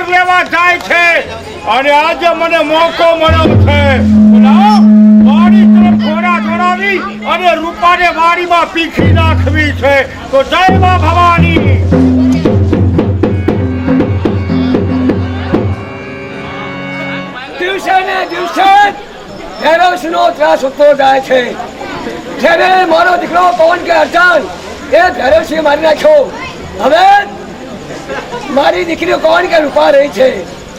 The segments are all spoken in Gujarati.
વેર લેવા જાય છે અને આજે મને મોકો મળ્યો છે વાડી તરફ ઘોડા દોડાવી અને રૂપાને વાડીમાં પીખી નાખવી છે. તો જય મા ભવાની. દિવસે ને દિવસે ભેરવસિંહનો ત્રાસ વધતો જાય છે. જેને મારો દીકરો પવન કે અર્જન એ ભેરવસિંહ મારી નાખ્યો. હવે મારી દીકરી કોણ કે રૂપા રહી છે.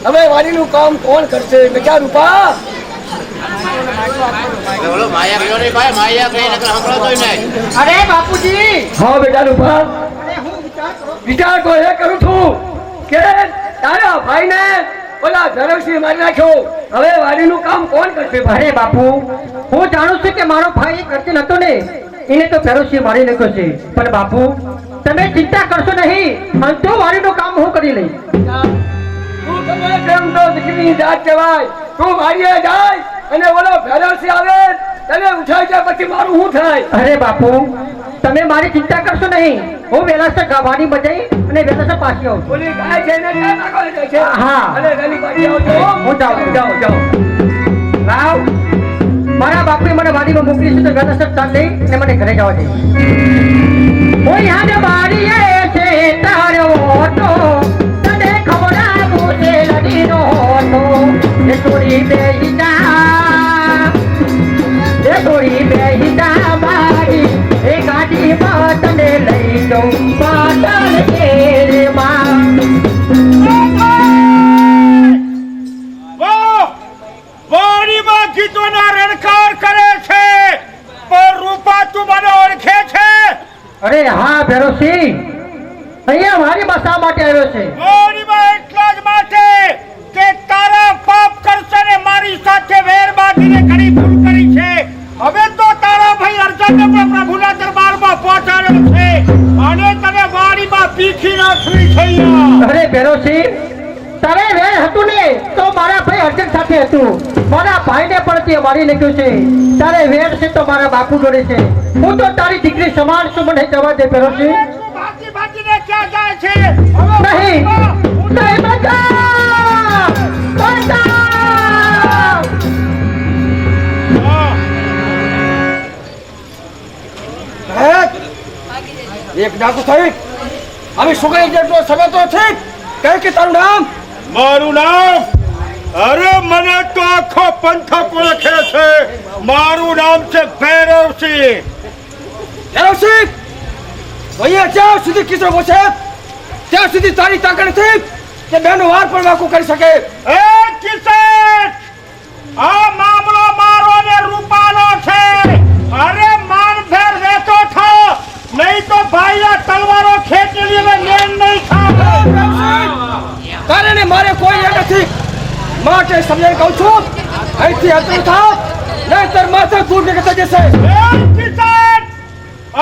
હવે વાડીનું કામ કોણ કરશે? બેટા રૂપા અરે બાપુજી. હા બેટા રૂપા વિચાર તો એ કરું છું કે તારા ભાઈને ઓલા ભેરવસિંહ મારી નાખ્યો. હવે વાડીનું કામ કોણ કરશે? અરે બાપુ, હું જાણું છું કે મારો ભાઈ કરતી નતો ને, એને તો ભેરવસિંહ મારી નાખ્યો છે. પણ બાપુ તમે ચિંતા કરશો નહીં, અંતો વાડીનું કામ હું કરી લઈશ. તું તમે કેમ તો દીકરીની જાત કહેવાય. તું વાડીએ જાય અને ઓલો ભેરવસિંહ આવે તને ઉઠાઈ જાય પછી મારું શું થાય? અરે બાપુ તમે મારી ચિંતા કરશો નહીં, હું વેલાસર વાડી બજાઈ અને વેલાસર પાછી આવું. ઓલી ગાય જઈને ક્યાં નાખવા જાય છે? હા. અને વેલી પાછી આવજો. હું જાઉં. જાઓ. રાવ, મારા બાપુએ મને વાડીમાં મોકલી છે તો વેલાસર ચાલ લઈ અને મને ઘરે જવા દે. હું યાદ વાડીએ છે તારો ઓટો, તને ખવડાવું છે લડીનો ઓટો. એ થોડી બેહી જા, એ થોડી બેહી જા મારી, એ ગાડીમાં તને લઈ જાઉં પાટણ શેરમાં. વાડીમાં ગીતોના રણકાર કરે છે પણ રૂપા તું મને ઓળખે છે? અરે હા ભેરવસિંહ, અહીંયા મારી બસા માટે આવ્યો છે. વાડીમાં એટલા જ માટે કે તારા પાપ કરશે ને મારી સાથે વેર બાંધીને ઘણી ભૂલ કરી છે. હવે તો તારા ભાઈ અર્જુનને પણ પ્રભુના દરબારમાં પહોંચાડ્યો છે અને તને વાડીમાં પીખી નાખવી છે. અરે ભેરવસિંહ, તારે વેર હતું ને તો મારા ભાઈ અર્જુન સાથે હતું. મારા ભાઈને પણ તે મારી નાખ્યું છે. તારે વેર છે તો મારા બાપુ જોડે છે. હું તો તારી દીકરી સમાન છું, મને જવા દે ભેરવસિંહ. ભાગીને ક્યાં જાય છે? નહીં, નહીં, બચાવ! બચાવ! એક ડાકુ થઈ અમે સુગાઈ જેટલો સમય તો છે કે તારું નામ? મારું નામ? અરે મને તો આખો પંથક ઓળખે છે. મારું નામ છે ભૈરવસિંહ. ભૈરવસિંહ, અહીંયા જ્યાં સુધી કિસ્સો પહોંચે ત્યાં સુધી તારી તાકાત નથી કે બેનો વાર પણ વાકું કરી શકે. એ કિશન, આ મામલો મારો ને રૂપાનો છે. અરે માનભેર રહેતો થો, નહીં તો ભાઈના તલવારો ખેંચી લઈને મેન નહીં થાય. તારે ને મારે કોઈ યાદ નથી માટે સમજાઈ કહું છું અહીંથી હટવું થાવ નહીંતર માથે દૂર નીકળતા જશે. એ કિશન,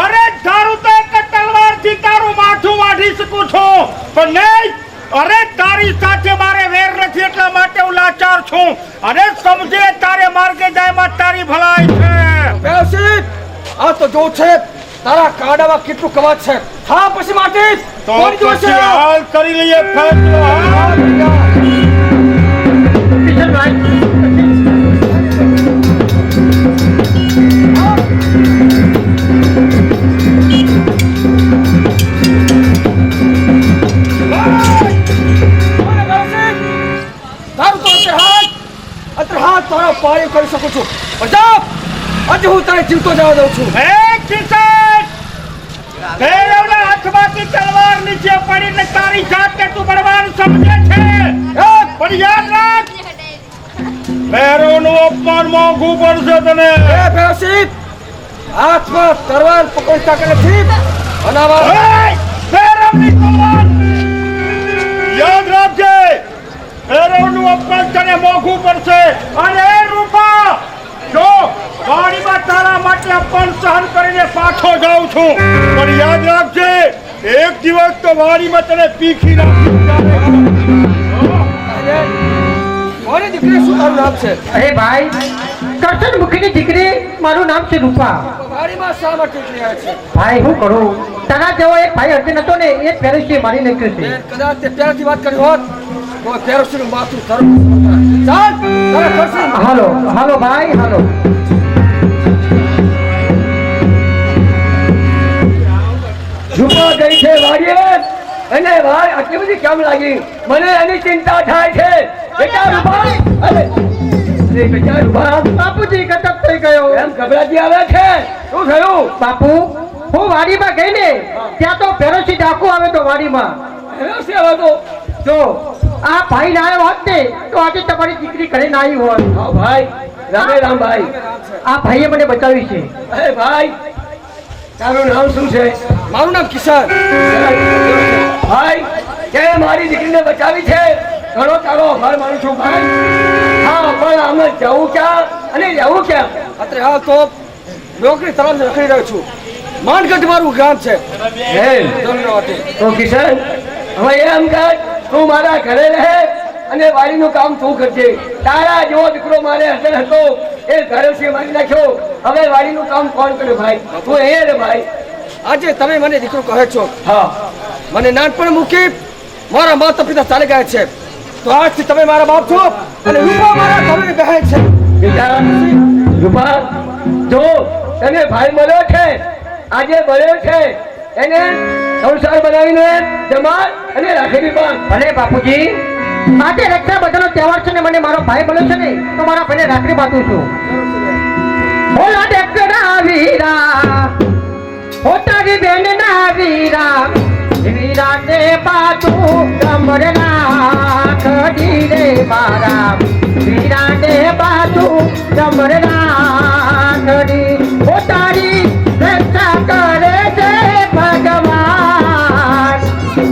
અરે તારું તો એક તલવારથી તારું માથું વાઢી શકું છું પણ નહીં. અરે તારી સાથે મારે વેર નથી એટલા માટે હું લાચાર છું. અને સમજે તારે માર્ગે જાય તારી ભલાઈ છે. ભૈરવસિંહ, આ તો જો છે તારા કાડામાં કેટલું કવાત છે. હા પછી માટે તો કોણ જોશે? પછી હાલ કરી લઈએ ફેસલો. કિશનભાઈ, હાથ તારા પાણી કરી શકું છું. આજે હું તારે જીવતો જવા દઉં છું. હે કિશન, ભૈરવના હાથમાંથી તલવાર નીચે પડીને તારી જાતને તું બળવાન સમજે છે. પણ યાદ રાખ, ભૈરવનું અપમાન મોંઘું પડશે તને. ભૈરવસિંહ, હાથમાં તલવાર પકડી શકે નથી. ભૈરવની તલવાર યાદ રાખજે. ભૈરવનું અપમાન તને મોંઘું પડશે. અને રૂપા, જો વાડીમાં તારા માટે અપમાન સહન કરીને પાછો જાઉં છું પણ યાદ રાખજે એક દિવસ તો વાડીમાં તને પીખી નાખી. કોની દીકરી? શું તારું નામ છે? અરે ભાઈ, કરશન મુખીની દીકરી, મારું નામ છે રૂપા. વાડીમાં શા માટે નીકળ્યા છે? ભાઈ હું કરું, તારા જેવો એક ભાઈ અર્જુન હતો ને એ ભેરવસિંહે મારી નાખ્યો છે. કદાચ તે પહેલાથી વાત કરી હોત તો તેરસનું માથું તરફ ચાલ તારે કરશે હાલો હાલો ભાઈ હાલો. રૂપા ગઈ છે વાડીએ અને ભાઈ આટલી બધી કેમ લાગી મને એની ચિંતા થાય છે બેટા રૂપા અરે બેટા રૂપા બાપુજી કટક થઈ ગયો. એમ ગભરાતી આવે છે શું થયું બાપુ હું વાડીમાં ગઈ ને ત્યાં તો પેરોસી ડાકુ આવે તો વાડીમાં. એનો છે હવે તો જો આ ભાઈ ના આવ્યો હોત ને તો આજે તમારી દીકરી ઘરે ના આવી હોત. હા ભાઈ રામે રામ ભાઈ આ ભાઈએ મને બચાવી છે. અરે ભાઈ તારું નામ શું છે મારું નામ કિશન ભાઈ તે મારી દીકરીને બચાવી છે ઘણો તારો આભાર માનું છું ભાઈ હા પણ અમે જવું ક્યાં અને રહેવું ક્યાં અત્યારે હા તો નોકરી તરફ રખડી રહ્યો છું માનગઢ મારું ગામ છે તો કિશન હવે એમ કર તું મારા ઘરે રહે અને વાડીનું કામ તું કરજે તારા જેવો દીકરો મારે હસન હતો એ ઘરે છે મારી નાખ્યો હવે વાડીનું કામ કોણ કરે ભાઈ તું એ રે ભાઈ આજે તમે મને દીકરો કહે છો હા મને નાનપણ મૂકી મારા માતા પિતા ચાલી ગયા છે તો આજથી તમે મારા બાપ છો અને રૂપા મારા ઘરની બહેન છે બેટા રૂપા જો તને ભાઈ મળ્યો છે આજે મળ્યો છે એને સંસાર બનાવીને જમાલ અને રાખેલી બાંધ. ભલે બાપુજી આજે રક્ષાબંધનનો તહેવાર છે ને મને મારો ભાઈ મળ્યો છે ને તો મારા ભાઈને રાખડી બાંધું છું. ઓલા ડેકડા વીરા ઓ તારી બેન ના વીરા વીરા ને બાતું કમરના કડી રે મારા વીરા ને બાતું કમરના કડી ઓ તારી રક્ષા કરે છે ભગવાન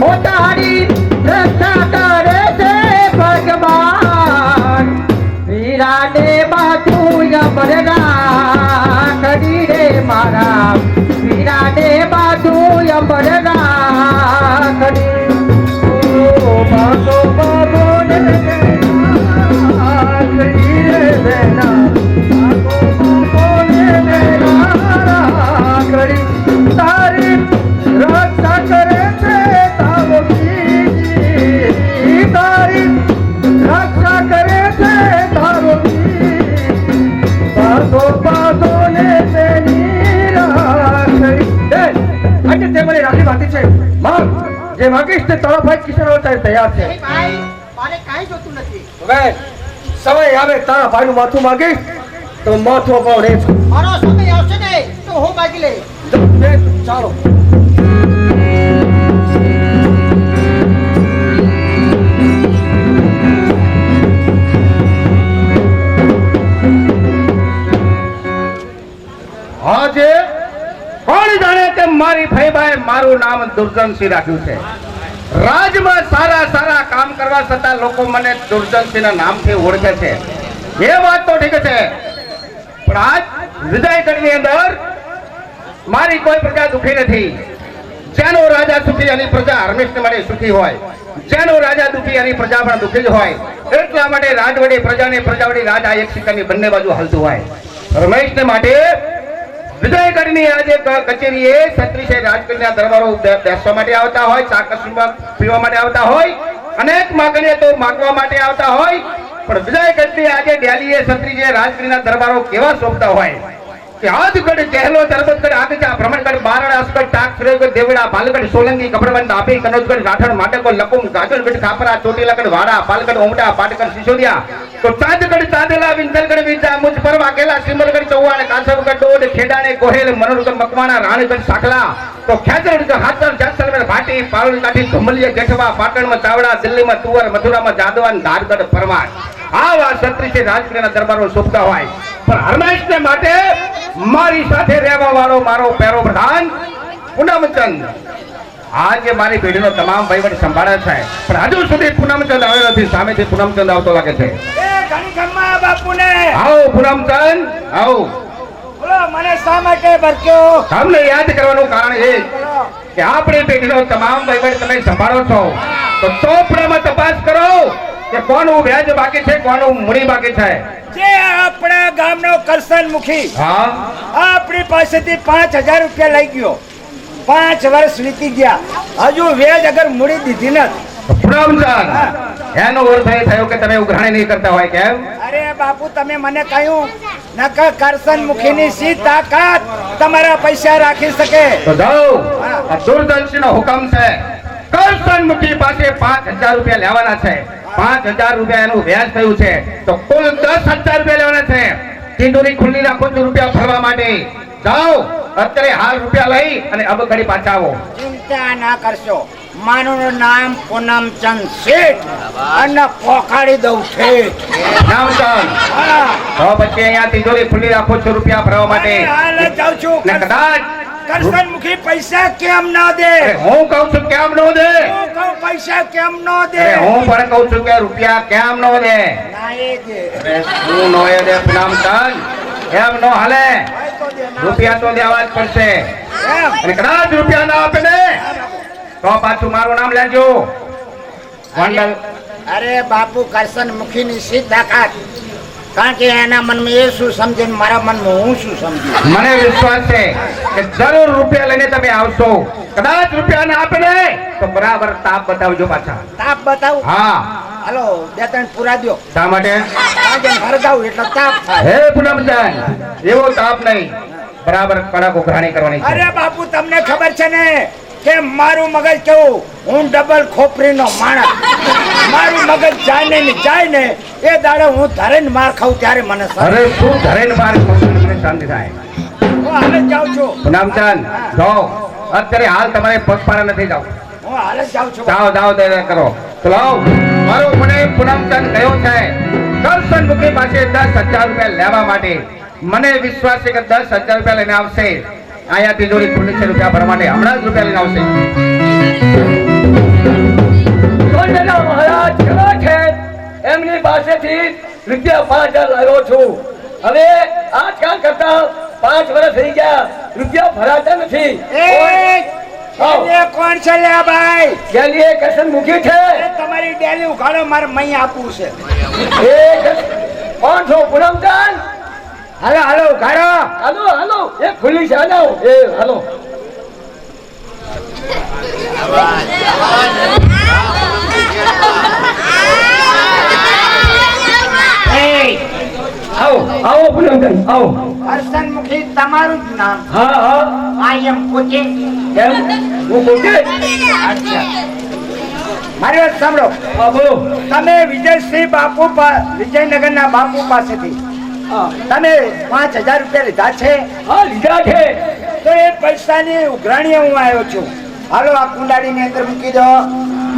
ઓ તારી રક્ષા કરે છે ભગવાન વીરા ને બાતું યમરના કડી રે મારા વીરા ને બાતું યમરના કડી ઓ બાતો બાબો ને કડી રે બેના બાતો બાબો ને બેના કડી તારી રક્ષા કરે છે તારો બીજી તારી રક્ષા કરે છે તારો બાતો બાતો ને તેની રાખડી. આજે તે મને રાખડી બાંધી છે માં જે માગીશ તે તારો ભાઈ કિશન અવતાર તૈયાર છે. મારે કાંઈ જોતું નથી. હવે સમય આવે તારા ભાઈનું માથું માગીશ તો માથું અપાવ રે મારો સમય આવશે ને તો હું માગી લઈશ. ચાલો આજે કોણ જાણે કે મારી ફઈબાએ મારું નામ દુર્જનસિંહ રાખ્યું છે. રાજમાં સારા સારા કામ કરવા છતાં લોકો મને દુર્જનસિંહના નામથી ઓળખે છે. એ વાત તો ઠીક છે પણ આજ વિજયગઢની અંદર મારી કોઈ પ્રજા દુખી નથી. જેનો રાજા સુખી એની પ્રજા હરમેશને માટે સુખી હોય, જેનો રાજા દુખી એની પ્રજા પણ દુખી જ હોય. એટલા માટે રાજવડી પ્રજાને પ્રજાવડી રાજા એક સિક્કાની બંને બાજુ હાલતું હોય. રમેશને માટે વિજયગઢની આજે કચેરીએ છત્રીસે રાજકીયના દરબારો બેસવા માટે આવતા હોય, ચાકસુમાં પીવા માટે આવતા હોય, અનેક માગણીઓ તો માગવા માટે આવતા હોય. પણ વિજયગઢની આજે ડેલીએ છત્રીસે રાજકીયના દરબારો કેવા શોભતા હોય કે આજગઢ ચહેલો તરબતગઢ આગજા ભ્રમણગઢ બારણા અસ્કર ટાક સુરેગઢ દેવડા પાલગઢ સોલંકી કપડવંત આપી કનોજગઢ રાઠણ માટકર લકુમ ગાજરગઢ ખાપરા ચોટીલાગઢ વાડા પાલગઢ ઓમટા પાટકર સિસોદિયા તો ચાંદગઢ ચાંદેલા વિંજલગઢ વિંજા મુજ પરવા કેલા સિમલગઢ ચૌહાણ કાસવગઢ ડોડ ખેડાને કોહેલ મનોરગઢ મકવાણા રાણીગઢ સાખલા તો ખેચરગઢ હાથર જેસલમેર ભાટી પાલડી કાઠી ધમલિયા જેઠવા પાટણમાં ચાવડા દિલ્હીમાં તુવર મથુરામાં જાદવાન ધારગઢ પરમાર આવા છત્રીસે રાજકીયના દરબારો શોભતા હોય. પણ હરમેશને માટે મારી સાથે રહેવા વાળો મારો પેરો પ્રધાન પૂનમચંદ આજે મારી પેઢીનો તમામ વહીવટ સંભાળે છે પણ હજુ સુધી પૂનમચંદ આવ્યો નથી. સામેથી પૂનમચંદ આવતો લાગે છે. બાપુને આવો પૂનમચંદ આવો. બોલો મને શા માટે ભરક્યો? તમને યાદ કરવાનું કારણ એ કે આપણી પેઢીનો તમામ વહીવટ તમે સંભાળો છો તો ચોપડામાં તપાસ કરો કે કોનું વ્યાજ બાકી છે, કોનું મૂડી બાકી છે. જે આપણા ગામનો કરસન મુખી હા આપણી પાસેથી 5000 રૂપિયા લઈ ગયો. 5 વર્ષ વીતી ગયા, હજુ વ્યાજ અગર મૂડી દીધી નથી. પૂનમચંદ એનો અર્થ એ થયો કે તમે ઉઘરાણી નહીં કરતા હોય કેમ? અરે બાપુ તમે મને કહ્યું નકર કરસન મુખીની સી તાકાત તમારા પૈસા રાખી શકે. તો જાઓ, આ દૂરદર્શીનો હુકમ છે. કરસન મુખી પાસે 5,000 રૂપિયા લેવાના છે. 5,000 રૂપિયા એનું વ્યાજ થયું છે, તો કુલ 10,000 રૂપિયા લેવાના છે. તિજોરી ખુલ્લી રાખો છો રૂપિયા ભરવા માટે. જાઓ અત્યારે હાલ રૂપિયા લઈ અને અબ ઘડી પાછા આવો. ચિંતા ના કરશો. મારું નામ પૂનમચંદ શેઠ અને પોકાડી દઉં શેઠ. નામચંદ, હા, તો પછી અહીંયા તિજોરી ખુલ્લી રાખો છો રૂપિયા ભરવા માટે. અરે હાલ જ જાઉં છું. ને કદાચ કરસન મુખી પૈસા કેમ ના દે? અરે હું કહું છું કેમ નો દે? હું કહું પૈસા કેમ નો દે? અરે હું પણ કહું છું કે રૂપિયા કેમ નો દે? ના એ દે. અરે શું નો એ દે પૂનમચંદ? એમ નો હાલે. હોય તો દે, ના રૂપિયા તો દેવા જ પડશે. એમ. અને કદાચ રૂપિયા ના આપે ને તો પાછું મારું નામ લેજો. ગોંડલ. અરે બાપુ કરસન મુખીની સી તાકાત. કારણ કે એના મનમાં એ શું સમજે ને મારા મનમાં હું શું સમજુ. મને વિશ્વાસ છે કે જરૂર રૂપિયા લઈને તમે આવશો. કદાચ રૂપિયા ના આપે ને તો બરાબર તાપ બતાવજો પાછા. તાપ બતાવું? હા. હાલો 2-3 પૂરા દ્યો. શા માટે? આજે ઘર જાઉં એટલે તાપ થાય. હે પૂનમચંદ, એવો તાપ નહીં, બરાબર કડક ઉઘરાણી કરવાની છે. અરે બાપુ તમને ખબર છે ને કે મારું મગજ કેવું? હું ડબલ ખોપરીનો માણસ. મારું મગજ જાય ને એ દાડે હું ધરેને માર ખાઉં ત્યારે મને અરે શું ધરેન માર મને શાંતિ થાય. હું હાલ જ જાઉં છું. પૂનમચંદ જો, અત્યારે હાલ તમારે પગપાળા નથી જાવ. હું હાલ જ જાઉં છું. જાઓ જાઓ તે કરો. ચલો, મારો મને પૂનમચંદ ગયો છે કરસન મુખી પાસે 10,000 રૂપિયા લેવા માટે. મને વિશ્વાસ છે કે 10,000 રૂપિયા લઈને આવશે. અહીંયા તિજોરી ખુલ્લી છે રૂપિયા ભરવા માટે. હમણાં જ રૂપિયા લઈને આવશે. ગોંડલના મહારાજ કેવા છે એમની પાસેથી રૂપિયા 5,000 લાવ્યો છું. હવે આજકાલ કરતા 5 વર્ષ થઈ ગયા, રૂપિયા ભરાતા નથી. એ કોણ છે લે ભાઈ? ગેલી એ કરસન મુખી છે. એ તમારી ડેલી ઉઘાડો મારે મહી આપવું છે. એ કોણ છો પૂનમચંદ? હાલો હાલો ઉઘાડો. હાલો હાલો, એ ખુલ્લી છે. હાલો એ હાલો. આવો આવો પૂનમચંદ આવો. કરસન મુખી તમારું જ નામ? હા હા. આઈ એમ પોતે. કેમ? હું પોતે. અચ્છા, મારી વાત સાંભળો. હા બોલો. તમે વિજયશ્રી બાપુ વિજયનગરના બાપુ પાસેથી હા તમે 5,000 રૂપિયા લીધા છે. હા લીધા છે. તો એ પૈસાની ઉઘરાણીએ હું આવ્યો છું. હાલો આ કુંડાળીની અંદર મૂકી દો.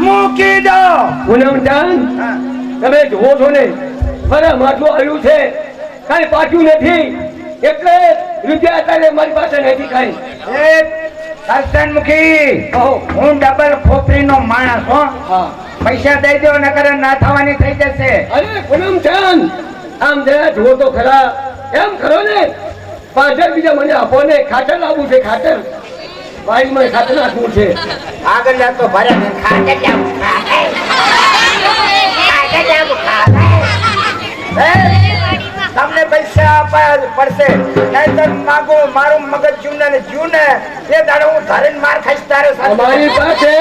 મૂકી દો. પૂનમચંદ હા. તમે જુઓ છો ને મારા માથું આવ્યું છે, કઈ પાછું નથી, એટલે રૂપિયા અત્યારે મારી પાસે નથી કઈ. એ કરસન મુખી, હું ડબલ ખોપરીનો માણસ હો. હા. પૈસા દઈ દો નકર ના થવાની થઈ જશે. અરે પૂનમચંદ આમ જરા જુઓ તો ખરા. એમ ખરો ને 5,000 બીજા મને આપો ને. ખાતર લાવવું છે, ખાતર વાડીમાં ખાતર નાખવું છે. આગળ જા તો ભરે ને ખાતે જાવ. તમને પૈસા આપવા પડશે, નહીંતર માગો મારું મગજ જૂને ને જૂને એ દાડો હું ધરીને માર ખાઈશ તારે સાથે. અમારી પાસે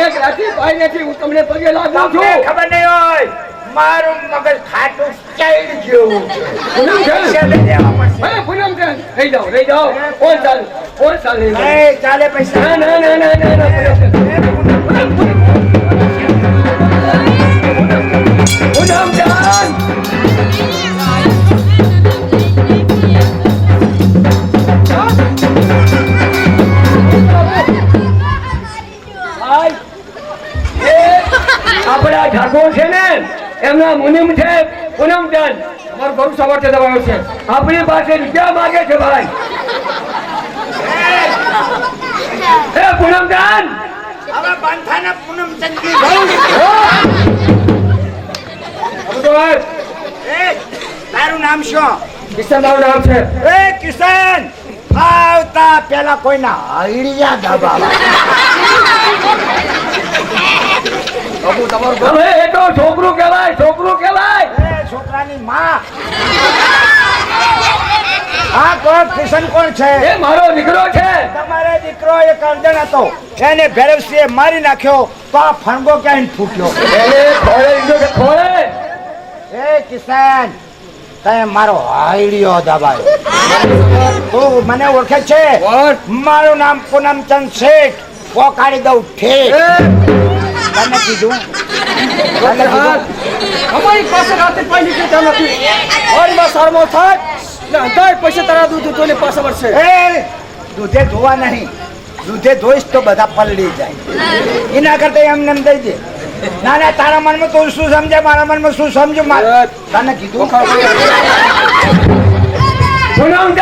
એક રાતી પાઈ નથી. હું તમને પગે લાગુ તમને છું. ખબર નહીં હોય મારું મગજ ખાટું ચાઈડ જેવું. પૈસા લઈ દેવા પડશે. અરે પૂનમચંદ રહી જાઓ. 5 સાલ લઈ જાઓ. એ ચાલે પૈસા. ના ના ના ના ના ના પૂનમચંદ. આપણા ઠાકોર છે ને એમના મુનિમ છે પૂનમચંદ. અમારું બહુ સામર્થ્ય દબાયો છે. આપણી પાસે રૂપિયા માંગે છે ભાઈ. એ પૂનમચંદ હવે બંધાના પૂનમચંદની એ તારું નામ શું? કિશન મારું નામ છે. એ કિશન, આવતા પેલા કોઈના હૈડિયા દબાવા. હવે એ તો છોકરું કહેવાય, છોકરું કહેવાય. એ છોકરાની માં. હા કોણ? કિશન કોણ છે? એ મારો દીકરો છે. તમારે દીકરો દીકરો એક અર્જણ હતો એને ભેરવસિંહે મારી નાખ્યો તો આ ફણગો ક્યાં ફૂટ્યો એ કિસાન તે મારો હાઈડિયો દબાયો તું મને ઓળખે છે મારું નામ પૂનમચંદ શેઠ પોકાડી દઉં ઠેક તને કીધું અમારી પાસે રાતે પાણી પીતા નથી ઓરમાં સારમો થાય ને અંધાર પૈસા તારા દૂધ ધોઈને પાછા વળશે એ દૂધે ધોવા નહીં દૂધે ધોઈશ તો બધા પલળી જાય એના કરતા એમને એમ દઈ દે ના ના તારા મનમાં તું શું સમજે મારા મનમાં શું સમજુ તને કીધું પૂનમચંદ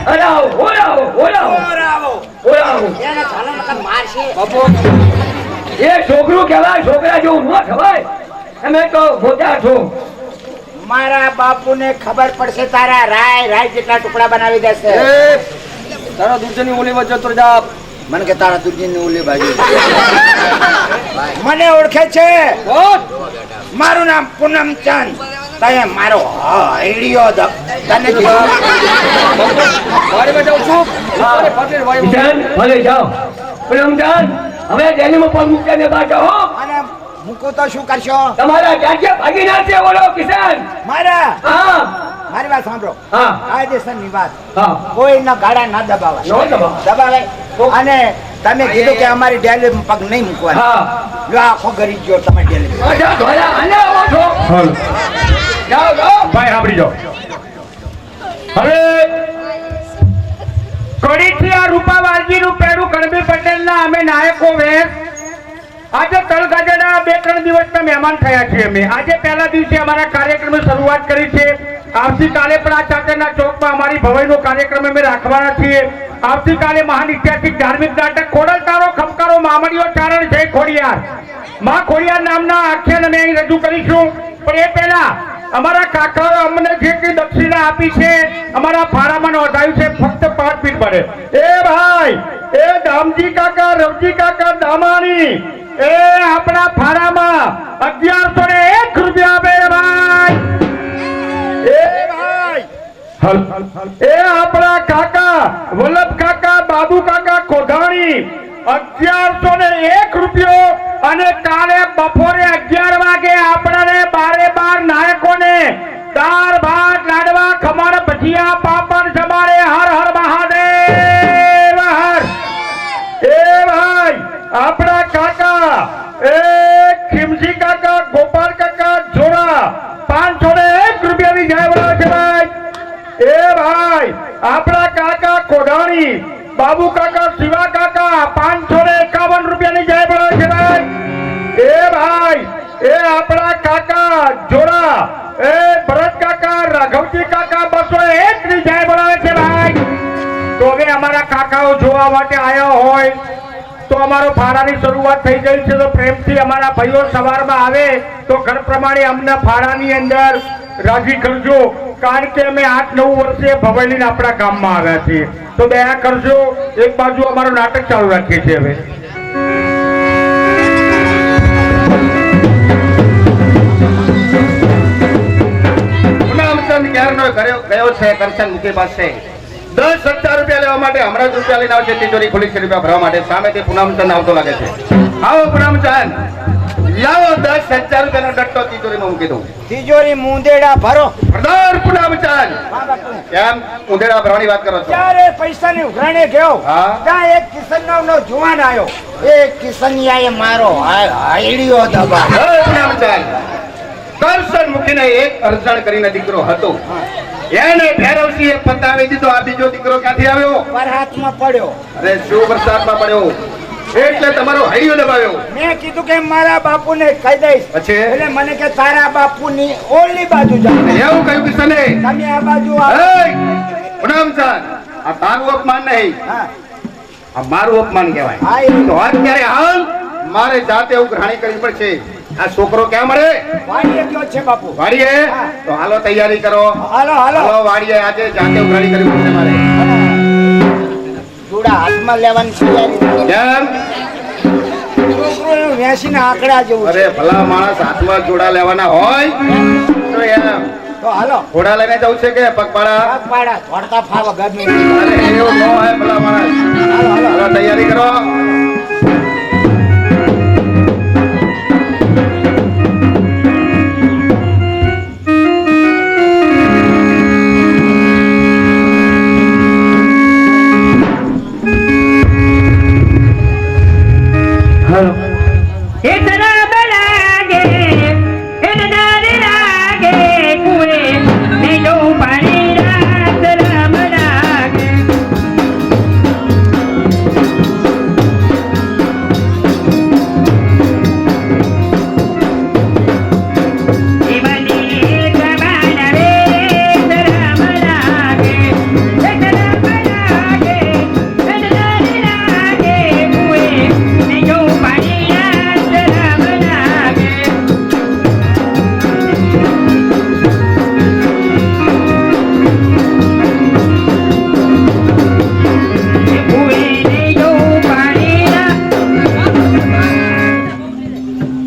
હલાવો ઓલાવો ઓલાવો ઓલાવો એને ચાલો નકર મારશે બાપુ એ છોકરું કહેવાય છોકરા જેવું ન ખવાય તમે તો મોટા છો મારા બાપુને ખબર પડશે તારા રાય જેટલા ટુકડા બનાવી દેશે તારા દૂધની ઓલી વચ્ચે જતો જા મને કે તારા દૂધની ઓલી બાજુ મને ઓળખે છે મારું નામ પૂનમચંદ તને મારો આઈડિયો તને કીધું વાડીમાં જાઉં છું મારે ફાટીને વાડીમાં ભલે જાઓ પૂનમચંદ હવે ડેલીમાં પગ મૂકીને બાટો હો અને મૂકો તો શું કરશો તમારા ક્યાં ભાગી ના છે બોલો કિસાન મારા હા મારી વાત સાંભળો હા કાયદેસરની વાત હા કોઈના ગાડા ના દબાવાય નો દબાવાય. અને તમે કીધું કે અમારી ડેલી પગ નહીં મૂકવાના હા જો આખો ગરી ગયો તમે ડેલી અચ્છા ધોળા અને આવો છો જાઓ જાઓ ભાઈ સાંભળી જાઓ હવે કડીથી આ રૂપા વાલજીનું પેડું કણબી પટેલના અમે નાયકો વેર આજે તળગાજરના 2-3 દિવસના મહેમાન થયા છીએ અમે આજે પહેલા દિવસે અમારા કાર્યક્રમની શરૂઆત કરી છે આવતીકાલે પણ આ ચાચરના ચોકમાં અમારી ભવાઈનો કાર્યક્રમ અમે રાખવાના છીએ આવતીકાલે મહાન ઐતિહાસિક ધાર્મિક નાટક ખોડલ તારો ખમકારો મામડીઓ ચારણ જય ખોડિયાર માં ખોડિયાર નામના આખ્યાન અમે અહીં રજૂ કરીશું પણ એ પહેલા અમારા કાકાઓ અમને જેટલી દક્ષિણા આપી છે અમારા ફાળામાં નોંધાયું છે ફક્ત 5 મિનિટ પડે એ ભાઈ એ દામજી કાકા રવજી કાકા દામાણી એ આપણા ફાળામાં 1101 રૂપિયા આપે ભાઈ એ ભાઈ એ આપણા કાકા વલ્લભ કાકા બાબુ કાકા કોધાણી 1101 રૂપિયો અને કાલે બપોરે 11 વાગે આપણને 12 નાયકોને દાળ ભાત લાડવા ખમણ ભજીયા પાપડ જમાડે હર હર મહાદેવ હર એ ભાઈ આપણા કાકા એ ખીમજી કાકા ગોપાલ કાકા જોરા 501 રૂપિયાની જય બોલાવે છે ભાઈ એ ભાઈ આપણા કાકા કોઢાણી બાબુ કાકા શિવા કાકા 551 રૂપિયાની જય બોલાવે છે ભાઈ એ ભાઈ એ આપણા કાકા જોરા એ ભરત કાકા રાઘવજી કાકા 201 ની જય બોલાવે છે ભાઈ તો હવે અમારા કાકાઓ જોવા માટે આવ્યા હોય તો અમારો ફાળાની શરૂઆત થઈ ગઈ છે તો પ્રેમથી અમારા ભાઈઓ સવારમાં આવે તો ઘર પ્રમાણે અમને ફાળાની અંદર રાજી કરજો કારણ કે અમે 8-9 વર્ષે ભવાઈલીને આપણા ગામમાં આવ્યા છીએ તો દયા કરજો એક બાજુ અમારું નાટક ચાલુ રાખીએ છીએ હવે પૂનમચંદ ક્યારનો ગયો છે કરશન મુખી પાસે 10,000 રૂપિયા લેવા માટે હમણાં જ રૂપિયા લઈને આવશે તિજોરી ખુલી છે રૂપિયા ભરવા માટે સામેથી પૂનમચંદ આવતો લાગે છે આવો પૂનમચંદ લાવો 10,000 રૂપિયાનો ડટ્ટો તિજોરીમાં મૂકી દઉં તિજોરી મુંદેડા ભરો પ્રધાન પૂનમચંદ કેમ ઉંધેડા ભરવાની વાત કરો છો ત્યારે પૈસાની ઉઘરાણે ગયો હા. ત્યાં એક કિશનનો જુવાન આવ્યો એ કિશનિયાએ મારો હાઈડિયો દબાવ્યો હે પૂનમચંદ કરશન મૂકીને એક અરજણ કરીને દીકરો હતો એને ભૈરવસિંહે પતાવી દીધો આ બીજો દીકરો ક્યાંથી આવ્યો વરસાદમાં પડ્યો અરે શું વરસાદમાં પડ્યો એટલે તમારો હૈયો દબાવ્યો મેં કીધું કે મારા બાપુને કહી દઈશ પછી? એટલે મને કે તારા બાપુની ઓલી બાજુ જાવ એવું કહ્યું કિશને તમે આ બાજુ આવો. પૂનમચંદ આ તારું અપમાન નહીં હા આ મારું અપમાન કહેવાય હા એ તો અત્યારે હાલ મારે જાતે ઉઘરાણી કરવી પડશે આ છોકરો ક્યાં મળે વાડીએ ગયો છે બાપુ વાડીએ હા. તો હાલો તૈયારી કરો હાલો હાલો હાલો વાડીએ આજે જાતે ઉઘરાણી કરવી પડશે મારે જોડા હાથમાં લેવાની તૈયારી કેમ છોકરો વેસીના આંકડા જેવું છે અરે ભલા માણસ હાથમાં જોડા લેવાના હોય તો એમ તો હાલો ઘોડા લઈને જવું છે કે પગપાળા પાડા ધોડતા ફાવ ગમે અરે એવું ન હોય ભલા માણસ હાલો તૈયારી કરો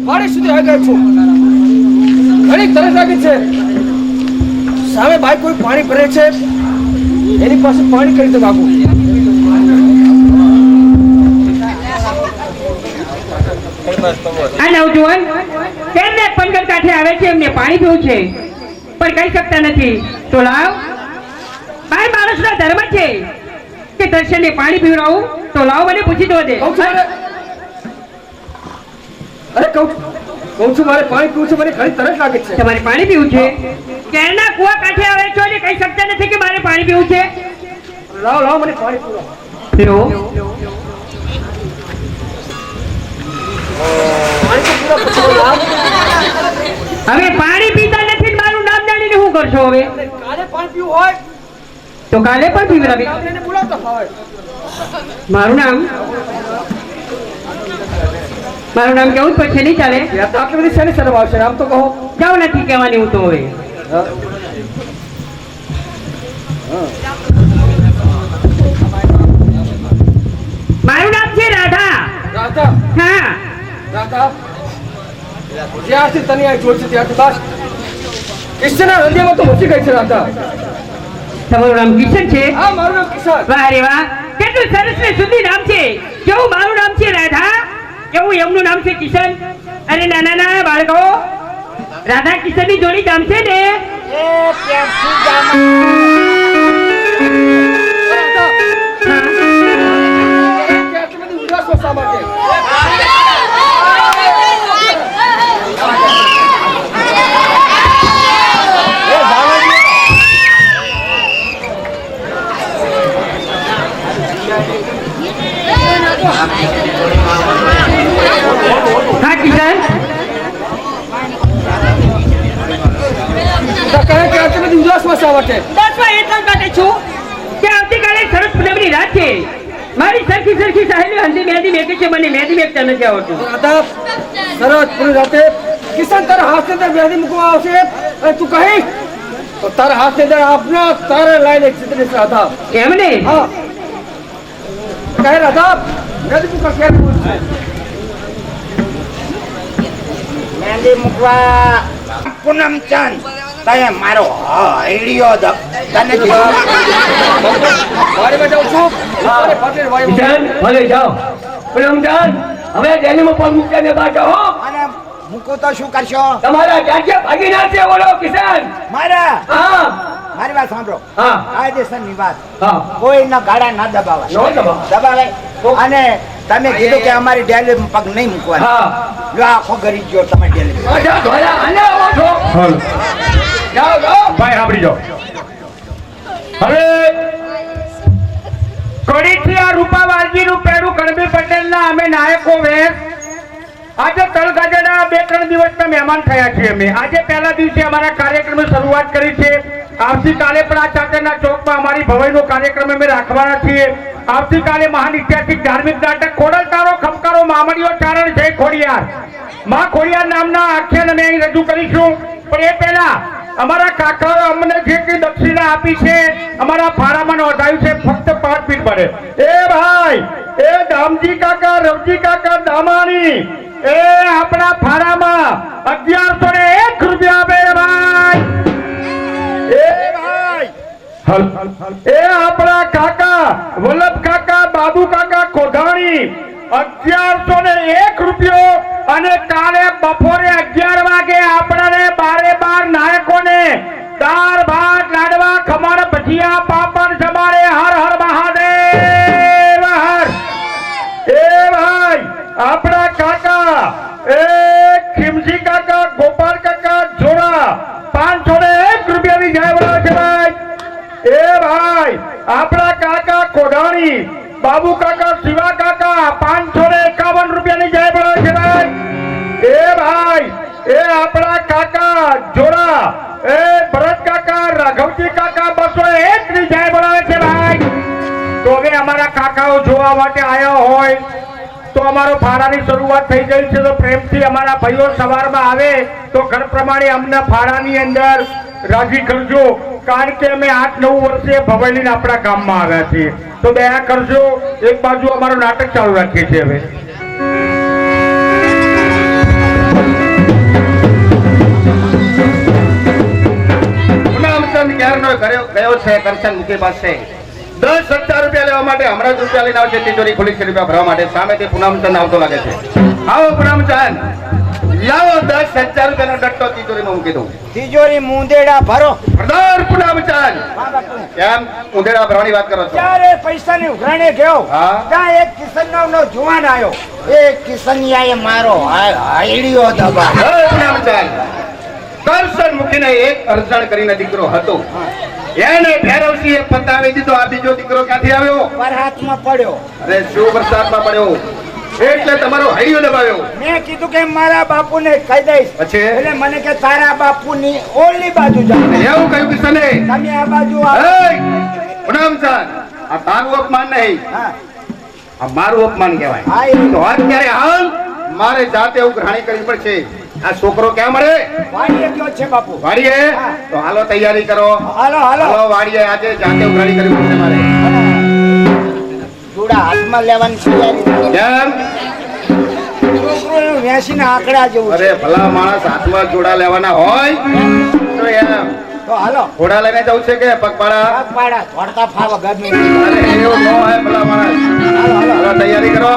પાણી સુધી આગળ છું ઘણી તરસ લાગી છે સામે ભાઈ કોઈ પાણી ભરે છે એની પાસે પાણી કરી દો બાબુ આ નવજુવાન કેમને પંદર કાંઠે આવે છે એમને પાણી પીવું છે પણ કહી શકતા નથી તો લાવ ભાઈ માણસનો ધર્મ છે કે દર્શનને પાણી પીવડાવું તો લાવ મને પૂછી દો દે કહું છું મારે પાણી પીવું છે મને ઘણી તરસ લાગે છે તમારે પાણી પીવું છે કેરના કુવા કાંઠે આવે છો અને કહી શકતા નથી કે મારે પાણી પીવું છે લાવ મને પાણી પીવો પીવો હવે પાણી પીતા નથી ને મારું નામ જાણીને શું કરશો હવે કાલે પાણી પીવું હોય તો કાલે પણ પીવડાવી એને બોલાવતા હોય મારું નામ કેવું જ પછી નહીં ચાલે યાર તો આટલી બધી શેની શરમ આવશે આમ તો કહો જાવ નથી કહેવાની હું તો હવે મારું નામ છે રાધા રાધા હા રાધા જ્યારથી તને આ જોડ છે ત્યારથી બસ કિશનના હૃદયમાં તો ઘૂસી ગઈ છે રાધા તમારું નામ કિશન છે હા મારું નામ કિશન વાહ રે વાહ કેટલું સરસ ને સુંદર નામ છે કેવું મારું નામ છે રાધા કેવું એમનું નામ છે કિશન અને નાના નાના બાળકો રાધા કિશન ની જોડી જામશે ને આટલી બધી ઉદાસ શા માટે હા કિશન કહે કે આટલી બધી ઉદાસમાં શા માટે બસમાં એટલા માટે છું કે આવતીકાલે સરસ પૂનમની રાત છે મારી સરખી સહેલી હલ્દી મહેંદી મેકે છે મને મહેંદી મેકતા નથી આવડતું રાધા સરસ પૂરી રાતે કિશન તારા હાથ અંદર મહેંદી મૂકવા આવશે અને તું કહી તો તારા હાથ અંદર આપના તારા લાઈને ચિત્રીશ રાધા એમને હા કહે રાધા મહેંદી મૂકવા ક્યારે બોલશે મહેંદી મૂકવા પૂનમ ચાંદ તને મારો હૈડિયો તને વાડીમાં જાઉં છું મારે પાટીલ વાડીમાં ભલે જાઓ પૂનમજાન હવે દિલ્હીમાં પગ મૂકીને બહાર જાઓ અને મૂકું તો શું કરશો તમારા ક્યાં ક્યાં ભાગીના છે બોલો કિશન મારા હા મારી વાત સાંભળો હા કાયદેસરની વાત હા કોઈના ગાડા ના દબાવાય નો દબાવાય. અને તમે કીધું કે અમારી ડેલી પગ નહીં મૂકવાના હા જો આખો ગરી ગયો તમે ડેલી જાઓ ધોળા અને આવો છો જાઓ જાઓ ભાઈ સાંભળી જાઓ હવે કડીથી આ રૂપાવાલજીનું પેડું કણબી પટેલના અમે નાયકો વેર આજે તળગાજરના 2-3 દિવસના મહેમાન થયા છીએ અમે આજે પહેલા દિવસે અમારા કાર્યક્રમની શરૂઆત કરી છે આવતીકાલે પણ આ ચાચરના ચોકમાં અમારી ભવાઈનો કાર્યક્રમ અમે રાખવાના છીએ આવતીકાલે મહાન ઐતિહાસિક ધાર્મિક નાટક ખોડલતારો ખમકારો મામડીઓ ચારણ જય ખોડિયાર માં ખોડિયાર નામના આખ્યાન અમે અહીં રજૂ કરીશું પણ એ પહેલા અમારા કાકાઓ અમને જેટલી દક્ષિણા આપી છે અમારા ફાળામાં નોંધાયું છે ફક્ત 5 મિનિટ પડે એ ભાઈ એ દામજી કાકા રવજી કાકા દામાણી એ આપણા ફાળામાં 1101 રૂપિયા આપે ભાઈ વલ્લભ કાકા બાબુ કાકા કોધાણી 1101 રૂપિયો અને કાલે બપોરે 11 વાગે આપણાને 12 નાયકોને દાળ ભાત લાડવા ખમણ ભજીયા પાપડ જમાડે હર હર મહાદેવ હર એ ભાઈ આપણા કાકા એ ખીમજી કાકા ગોપાલ કાકા જોડા 501 રૂપિયાની જય બોલો છે ભાઈ એ ભાઈ આપણા કાકા કોધાણી બાબુ કાકા શિવા કાકા 551 રૂપિયાની જય બોલો છે ભાઈ એ ભાઈ એ આપણા કાકા જોડા એ ભરત કાકા રાઘવજી કાકા 201 ની જય બોલાવે છે ભાઈ તો હવે અમારા કાકાઓ જોવા માટે આવ્યા હોય તો અમારો ફાળાની શરૂઆત થઈ ગઈ છે તો પ્રેમથી અમારા ભાઈઓ સવારમાં આવે તો ઘર પ્રમાણે અમને ફાળાની અંદર રાજી કરજો કારણ કે અમે 8-9 વર્ષે ભવાઈલીને આપણા ગામમાં આવ્યા છીએ તો દયા કરજો એક બાજુ અમારું નાટક ચાલુ રાખીએ છીએ હવે પૂનમચંદ ક્યારનો ગયો છે કરશન મુખી પાસે 10,000 રૂપિયા લેવા માટે હમણાં જ રૂપિયા લઈને આવશે તિજોરી ખુલી છે રૂપિયા ભરવા માટે સામેથી પૂનમચંદ આવતો લાગે છે આવો પૂનમચંદ લાવો 10,000 રૂપિયાનો ડટ્ટો તિજોરીમાં મૂકી દઉં તિજોરી મુંદેડા ભરો સરદાર પૂનમચંદ કેમ ઉંધેડા ભરવાની વાત કરો છો ત્યારે પૈસાની ઉઘરાણે ગયો હા. ત્યાં એક કિશન નામનો જુવાન આવ્યો એ કિશનિયાએ મારો હાયડીઓ દબા હે પૂનમચંદ કરશન મુખીને એક અરજણ કરીને દીકરો હતો એને ભેરવસિંહે પતાવી દીધો આ બીજો દીકરો ક્યાંથી આવ્યો પર હાથમાં પડ્યો અરે શું વરસાદમાં પડ્યો એટલે તમારો હૈયો દબાવ્યો મેં કીધું કે મારા બાપુને કહી દઈશ પછી એટલે મને કે તારા બાપુની ઓલી બાજુ જા એવું કહ્યું કિશને તમે આ બાજુ આવો. પૂનમચંદ આ તારું અપમાન નહીં હા આ મારું અપમાન કહેવાય હા એ તો અત્યારે હાલ મારે જાતે ઉઘરાણી કરવી પડશે આ છોકરો ક્યાં મળે વાડીએ ગયો છે બાપુ વાડીએ હા. તો હાલો તૈયારી કરો હાલો હાલો હાલો વાડીએ આજે જાતે ઉઘરાણી કરવી પડશે મારે જોડા હાથમાં લેવાની તૈયારી કેમ છોકરોનું વેસીને આંકડા જેવું છે. અરે ભલા માણસ હાથમાં જોડા લેવાના હોય તો એમ તો હાલો ઘોડા લઈને જવું છે કે પગપાળા પગ પાડા ધોડતા ફાવ ગમે અરે એવું ન હોય ભલા માણસ હાલો તૈયારી કરો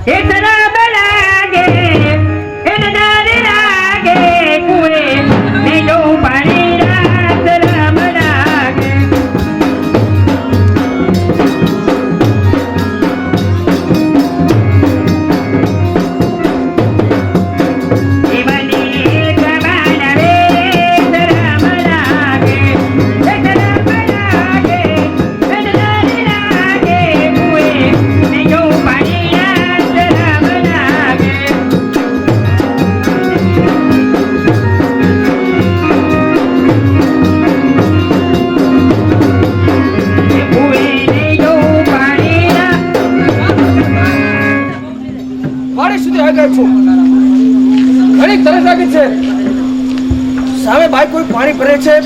એ તરફ લાગે એ નજર લાગે કુએ ને જો પાણી રાત રામ લાગે જીવની જવાન રે રામ લાગે એ તરફ લાગે એ નજર લાગે કુએ ને જો પાણી રાત રામ લાગે કુએ ને જો પાણી રાત પાણી સુધી આગળ છું ઘણી તરસ લાગે છે સામે ભાઈ કોઈ પાણી ભરે છે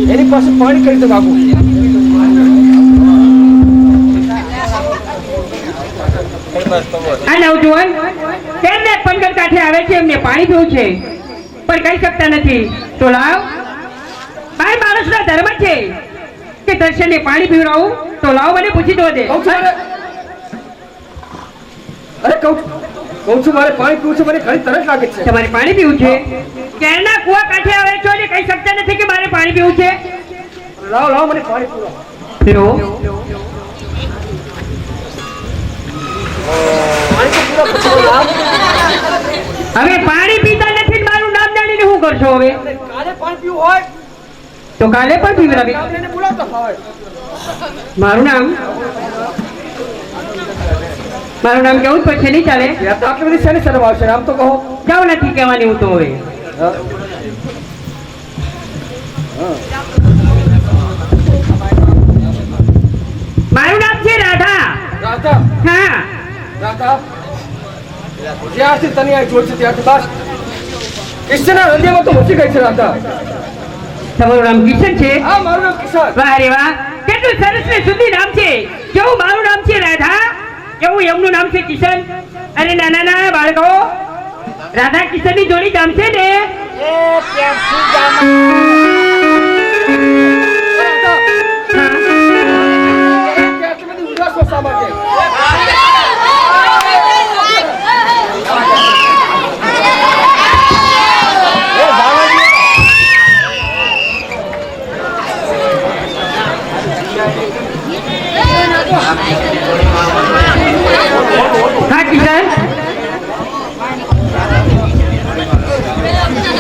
એની પાસે પાણી કરી દો બાબુ આ નવજુવાન તેમને પંગર કાંઠે આવે છે એમને પાણી પીવું છે પણ કહી શકતા નથી તો લાવ ભાઈ માણસનો ધર્મ છે કે દર્શનને પાણી પીવડાવું તો લાવ મને પૂછી દો દે કહું છું મારે અરે કહું છું મારે પાણી પીવું છે મને ઘણી તરસ લાગે છે તમારે પાણી પીવું છે કેરના કુવા કાંઠે આવે છો ને કહી શકતા નથી કે મારે પાણી પીવું છે લાવો લાવો મને પાણી પીવો પીવો પાણી તો પૂરા પૂછો લાવ હવે પાણી પીતા નથી ને મારું નામ જાણીને શું કરશો હવે કાલે પાણી પીવું હોય તો કાલે પણ પીવડાવી એને બોલાવતો હોય મારું નામ કેવું જ પછી નહીં ચાલે યાર તો આટલી બધી શેની શરમ આવશે આમ તો કહો જાવ નથી કહેવાની હું તો હવે મારું નામ છે રાધા રાધા હા રાધા જ્યારથી તને આ જોડ છે ત્યારથી બસ ઈશ્વરના હૃદયમાં તો ઘૂસી ગઈ છે રાધા તમારું નામ કિશન છે? હા મારું નામ કિશન. વાહ રે વાહ, કેટલું સરસ ને શુદ્ધ નામ છે. કેવું મારું નામ છે રાધા, કેવું એમનું નામ છે કિશન. અરે નાના નાના બાળકો, રાધા કિશન ની જોડી ગામ છે ને? એ પેપ્સી જામા. આટલી બધી ઉદાસમાં શા માટે? હા કિશન,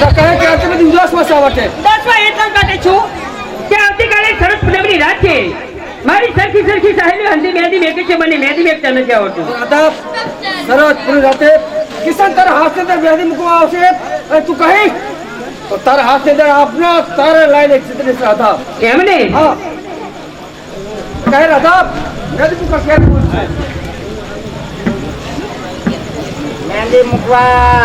તો કહે કે આટલી બધી ઉદાસમાં શા માટે? બસમાં એટલા માટે છું કે આવતીકાલે સરસ પૂનમની રાત છે. મારી સરખી સરખી સહેલી હલ્દી મહેંદી મેકી છે, મને મહેંદી મેકતા નથી આવડતું. રાધા સરસ પૂરી રાતે કિશન તારા હાથ અંદર મહેંદી મૂકવા આવશે અને તું કહીશ તો તારા હાથ અંદર આપના તારે લાઈને ચિત્રીશ રાધા. એમ ને? હા કહે રાધા મહેંદી મૂકવા ક્યારે બોલશે? મહેંદી મૂકવા